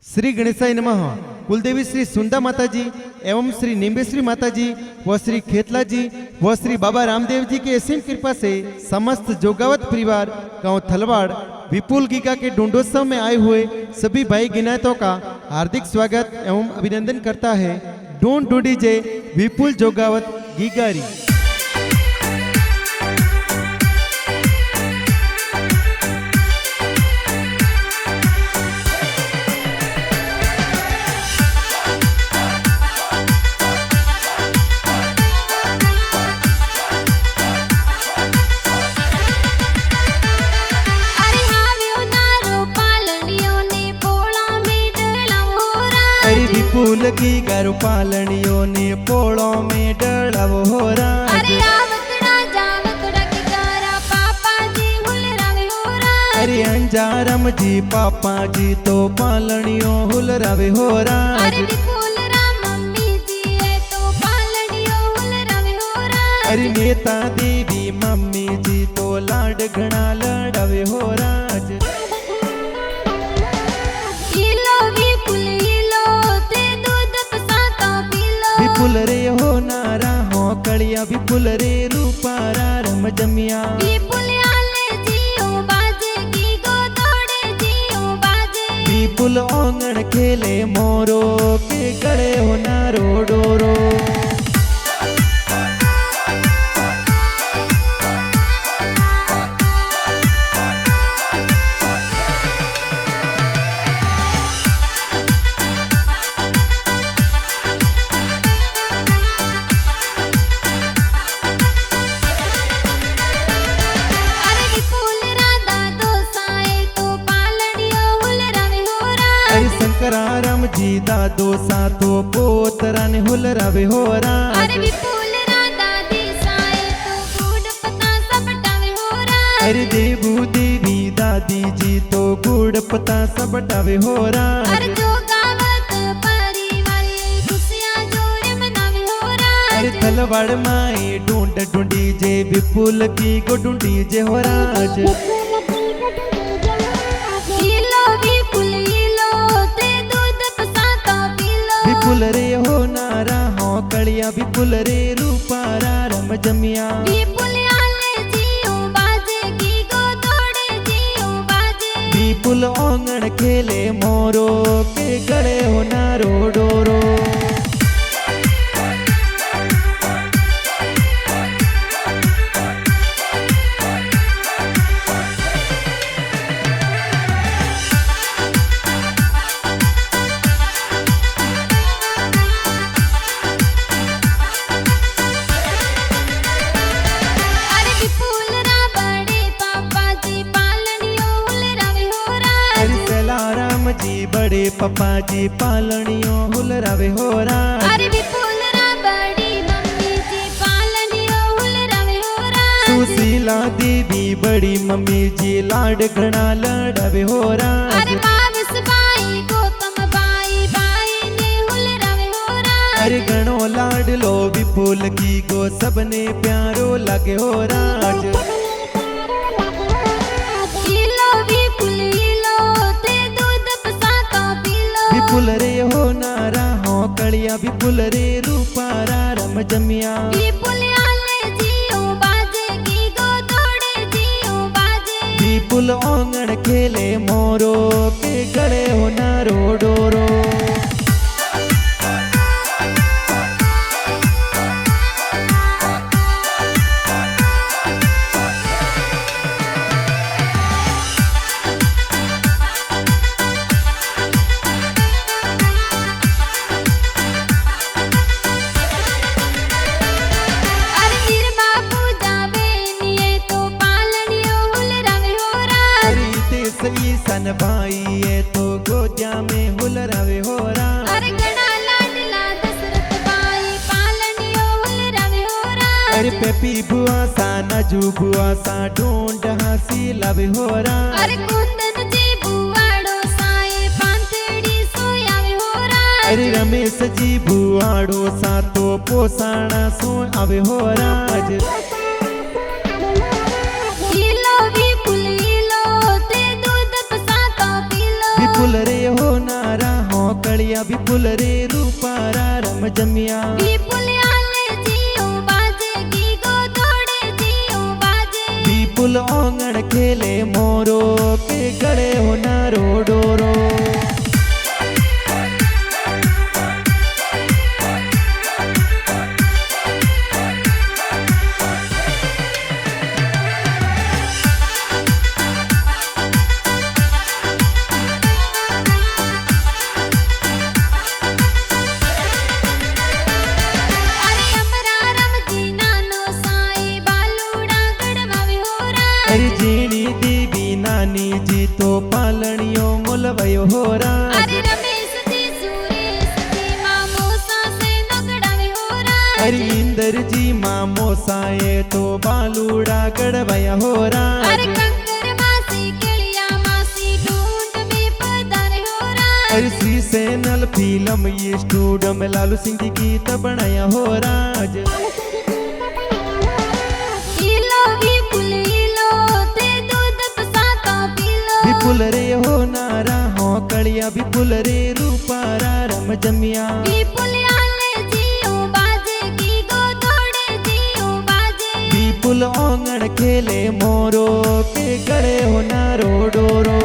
श्री गणेशाय नमः। कुलदेवी श्री सुंदा माता जी एवं श्री निम्बेश्वरी माता जी व श्री खेतला जी व श्री बाबा रामदेव जी के असीम कृपा से समस्त जोगावत परिवार गांव थलवाड़ विपुल गीगा के डूंडोत्सव में आए हुए सभी भाई गिनायतों का हार्दिक स्वागत एवं अभिनंदन करता है डोंट डू डीजे विपुल जोगावत गीगारी। विपुल की गारू पालनियों ने पोड़ों में डड़ाव हो रहा। अरे आवकड़ा जावकड़ा की गारा पापा जी हुल रवे हो रहा। अरे अंजारम जी पापा जी तो पालनियों हुल रवे हो रहा। अरे विपुल राम मम्मी जी है तो पालनियों हुल रवे हो रहा। अरे नेता देवी मम्मी जी तो लाड घना लड़ावे हो रहा। विपुल रे हो नारा हो कड़िया विपुल रे रूपारा रम जमिया। विपुल आले जियो बाजे की गो दौड़े जियो बाजे। विपुल ओंगण खेले मोरो के गड़े हो नारो डोरो। शंकराराम जी दादो सातो पोतरा ने हुल रवे हो रहा। अरे विपुल दादी साए तो गुड़ पता सब टावे हो रहा। अरे देवू देवी दादी जी तो गुड़ पता सब टावे हो रहा। अरे जो गावत परिवार खुशियां जोरे मनावे हो रहा। अरे थलवाड़ माए ढूंढ ढूंढी जे विपुल की को ढूंढी जे हो रहा। विपुल रे हो नारा हो कड़िया विपुल रे रूपारा रम जमिया। विपुल आले जियो बाजे की गो दौड़े जियो बाजे। विपुल ओंगण खेले मोरो के गड़े हो नारो डोरो। जी बड़े पापा जी पालनियों हुल रवे हो रहा। अरे विपुल बड़ी मम्मी जी पालनियों हुल रवे हो रहा। सुशीला देवी बड़ी मम्मी जी लाड घना लड़ावे हो रहा। अरे बाविस बाई गौतम बाई बाई ने हुल रवे हो रहा। अरे घणो लाड लो विपुल की गो सबने प्यारो लगे हो रहा। विपुल रे हो नारा हो कड़िया विपुल रे रूपारा रम जमिया। विपुल आले जियो बाजे की गो दौड़े जियो बाजे। विपुल ओंगण खेले मोरो के गड़े हो नारो डोरो। सन भाई है तो गोदिया में हुल रवे हो रहा। अरे गड़ा लाडला दशरथ भाई पालनियों हुल रवे हो रहा। अरे पेपी बुआ सा नजू बुआ सा ढूंढ हंसी लवे हो रहा। अरे कुंदन जी बुआड़ो साए पांचड़ी सोयावे हो रहा। अरे रमेश जी बुआड़ो सा तो पोसाना सो आवे हो रहा। विपुल रे हो नारा कड़िया विपुल रे रूपारा रम जमिया विपुल आले जियो बाजे गीगो दौड़े जियो बाजे विपुल ओंगण खेले मोरो के गड़े हो नारो डोरो अरे जीणी देवी नानी जी तो पालनियो मोलवयो होरा अरे रमेश जी सुरेश जी मामोसा से नगड़ा में होरा अरे इंदर जी मामोसाए तो बालूड़ा गड़वया होरा अरे कंकर मासी केलिया मासी ढूंढ में पधार होरा अरे श्री सेनल फिल्म ये स्टूडियो में लालू सिंह जी गीत बनाया होरा विपुल रे हो नारा हो कड़िया विपुल रे रूपारा रम जमिया विपुल आले जियो बाजे गीगो दौड़े जियो बाजे विपुल ओंगण खेले मोरो के गड़े हो नारो डोरो।